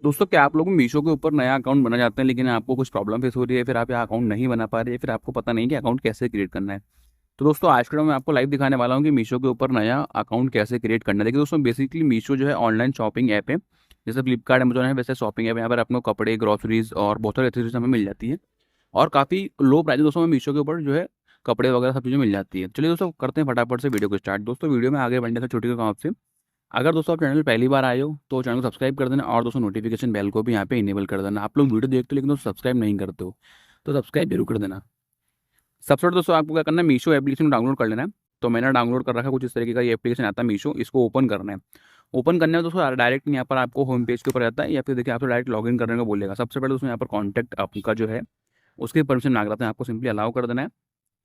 दोस्तों, क्या आप लोग मीशो के ऊपर नया अकाउंट बना चाहते हैं लेकिन आपको कुछ प्रॉब्लम फेस हो रही है, फिर आप यहाँ अकाउंट नहीं बना पा रहे, फिर आपको पता नहीं कि अकाउंट कैसे क्रिएट करना है। तो दोस्तों, आज के वीडियो में आपको लाइव दिखाने वाला हूँ कि मीशो के ऊपर नया अकाउंट कैसे क्रिएट करना है। देखिए दोस्तों, बेसिकली मीशो जो है ऑनलाइन शॉपिंग ऐप है। जैसे फ्लिपकार्ट अमेजोन है वैसे शॉपिंग ऐप है। यहाँ पर आपको कपड़े, ग्रॉसरीज और बहुत सारी एक्सेसरीज हमें मिल जाती है। और काफ़ी लो प्राइस दोस्तों में मीशो के ऊपर जो है कपड़े वगैरह सब चीज़ें मिल जाती है। चलिए दोस्तों, करते हैं फटाफट से वीडियो को स्टार्ट। दोस्तों, वीडियो में आगे बढ़ने से छोटी सा काम आपसे, अगर दोस्तों आप चैनल पहली बार आए हो तो चैनल को सब्सक्राइब कर देना और दोस्तों नोटिफिकेशन बेल को भी यहाँ पे इनेबल कर देना। आप लोग वीडियो देखते हो लेकिन दोस्तों सब्सक्राइब नहीं करते हो, तो सब्सक्राइब जरूर कर देना। सबसे पहले दोस्तों आपको क्या करना है, मीशो एप्लीकेशन डाउनलोड कर लेना है। तो मैंने डाउनलोड कर रखा है, कुछ इस तरीके का ये एप्लीकेशन आता है मीशो। इसको ओपन करना है। ओपन करने में दोस्तों डायरेक्ट यहाँ पर आपको होम पेज के ऊपर आता है या फिर देखिए आपको डायरेक्ट लॉगिन करने को बोलेगा। सबसे पहले दोस्तों यहाँ पर कॉन्टैक्ट आपका जो है उसकी परमिशन मांग रहा था, आपको सिंपली अलाउ कर देना है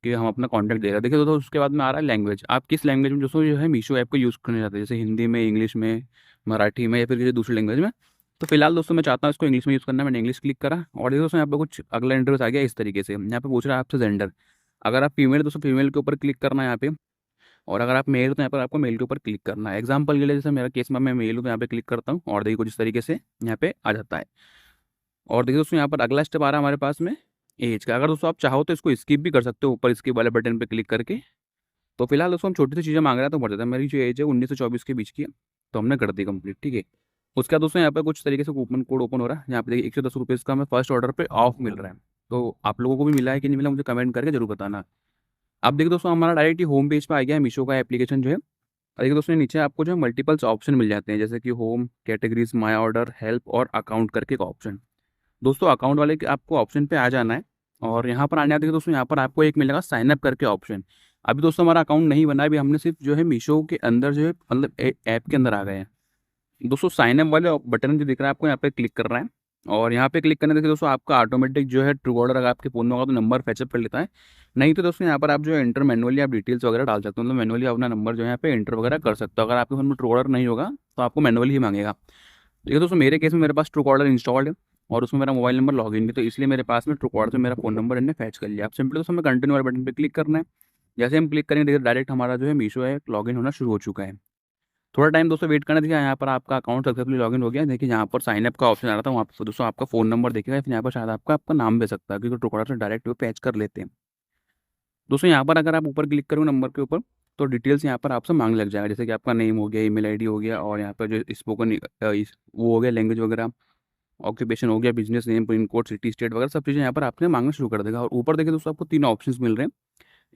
कि हम अपना कॉन्टैक्ट दे रहे हैं। देखिए दोस्तों, उसके बाद में आ रहा है लैंग्वेज, आप किस लैंग्वेज में दोस्तों जो है मीशो ऐप को यूज़ करना चाहते हैं, जैसे हिंदी में, इंग्लिश में, मराठी में या फिर किसी दूसरी लैंग्वेज में। तो फिलहाल दोस्तों मैं चाहता हूँ इसको इंग्लिश में यूज़ करना है, मैंने इंग्लिश क्लिक करा और देखिए दोस्तों यहाँ पे कुछ अगला इंटरव्यूस आ गया इस तरीके से। यहाँ पे पूछ रहा है आपसे जेंडर, अगर आप फीमेल दोस्तों फीमेल के ऊपर क्लिक करना है यहाँ पे, और अगर आप मेल हो तो यहाँ पर आपको मेल के ऊपर क्लिक करना है। एग्जाम्पल के लिए जैसे मेरा केस में मैं मेल हूँ तो यहाँ पे क्लिक करता हूँ और देखिए कुछ इस तरीके से यहाँ पे आ जाता है। और देखिए दोस्तों यहाँ पर अगला स्टेप आ रहा है हमारे पास में एज का। अगर दोस्तों आप चाहो तो इसको स्किप भी कर सकते हो ऊपर स्किप वाले बटन पे क्लिक करके। तो फिलहाल दोस्तों हम छोटी सी चीज़ें मांग रहे हैं तो बढ़ जाता है। मेरी जो एज है 19 से 24 के बीच की है, तो हमने कर दी कंप्लीट। ठीक है। उसके बाद दोस्तों यहाँ पे कुछ तरीके से कूपन कोड ओपन हो रहा है। यहाँ पे देखिए 110 रुपये का हमें फर्स्ट ऑर्डर पे ऑफ मिल रहा है। तो आप लोगों को भी मिला है कि नहीं मिला, मुझे कमेंट करके जरूर बताना। अब देखिए दोस्तों, हमारा डायरेक्ट ही होम पेज पे आ गया है मीशो का एप्लीकेशन जो है। और देखिए दोस्तों, नीचे आपको जो है मल्टीपल्स ऑप्शन मिल जाते हैं, जैसे कि home, categories, my order, help और अकाउंट करके एक ऑप्शन। दोस्तों अकाउंट वाले के आपको ऑप्शन पे आ जाना है और यहाँ पर आने आते हैं दोस्तों यहाँ पर आपको एक मिलेगा साइन अप करके ऑप्शन। अभी दोस्तों हमारा अकाउंट नहीं बना है, अभी हमने सिर्फ जो है मीशो के अंदर जो है मतलब ऐप के अंदर आ गए हैं। दोस्तों साइन अप वाले बटन जो दिख रहा है आपको यहाँ पे क्लिक करना है और यहाँ पे क्लिक करने देखिए दोस्तों आपका ऑटोमेटिक जो है ट्रू ऑर्डर अगर आपके फोन में होगा तो नंबर फैचअप कर लेता है। नहीं तो दोस्तों यहाँ पर आप जो है इंटर मैनुअली आप डिटेल्स वगैरह डाल सकते हो, मतलब मैनुअली अपना नंबर जो है यहाँ पे इंटर वगैरह कर सकते हो। अगर आपके फोन में ट्रू ऑर्डर नहीं होगा तो आपको मैनुअली ही मांगेगा। देखिए दोस्तों, मेरे केस में मेरे पास ट्रू कॉलर इंस्टॉल्ड है और उसमें मेरा मोबाइल नंबर लॉगिन भी, तो इसलिए मेरे पास में ट्रू कॉलर से मेरा फोन नंबर इन्हें फैच कर लिया। आप सिंपली दोस्तों हमें कंटिन्यू वाले बटन पे क्लिक करना है। जैसे हम क्लिक करेंगे देखिए डायरेक्ट हमारा जो है मीशो है लॉगिन होना शुरू हो चुका है। थोड़ा टाइम दोस्तों वेट करना। देखिए यहाँ पर आपका अकाउंट सक्सेसफुली लॉगिन हो गया। देखिए यहाँ पर साइन अप का ऑप्शन आ रहा था, वहाँ पर दोस्तों आपका फोन नंबर देखेगा, फिर यहाँ पर शायद आपका आपका नाम दे सकता है क्योंकि ट्रू कॉलर से डायरेक्ट वो पैच कर लेते हैं। दोस्तों यहाँ पर अगर आप ऊपर क्लिक करोगे नंबर के ऊपर तो डिटेल्स यहाँ पर आपसे मांग लग जाएगा, जैसे कि आपका नेम हो गया, ईमेल आईडी हो गया और यहाँ पर जो स्पोकन वो हो गया लैंग्वेज वगैरह, ऑक्यूपेशन हो गया, business name, pin code, city, state वगैरह सब चीज़ें यहाँ पर आपने मांगना शुरू कर देगा। और ऊपर देखिए दोस्तों आपको तीन ऑप्शंस मिल रहे हैं,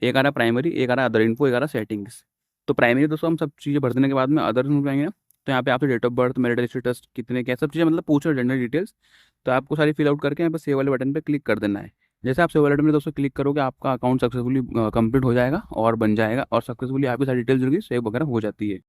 एक आ रहा है प्राइमरी, एक आ रहा है अदर इन्फो, एक आ रहा है सेटिंग्स। तो प्राइमरी दोस्तों हम सब चीज़ें भर देने के बाद में अदर में जाएंगे ना, तो यहाँ पे आपसे date of birth, marital status, कितने क्या सब चीज़ें मतलब पूछ रहे जनरल डिटेल्स। तो आपको सारी फिल आउट करके यहाँ पर सेव वाले बटन पर क्लिक कर देना है। जैसे आप सेव वाले बटन में दोस्तों क्लिक करोगे आपका अकाउंट सक्सेसफुली कंप्लीट हो जाएगा और बन जाएगा और सक्सेसफुली आपकी सारी डिटेल्स जो सेव वगैरह हो जाती है।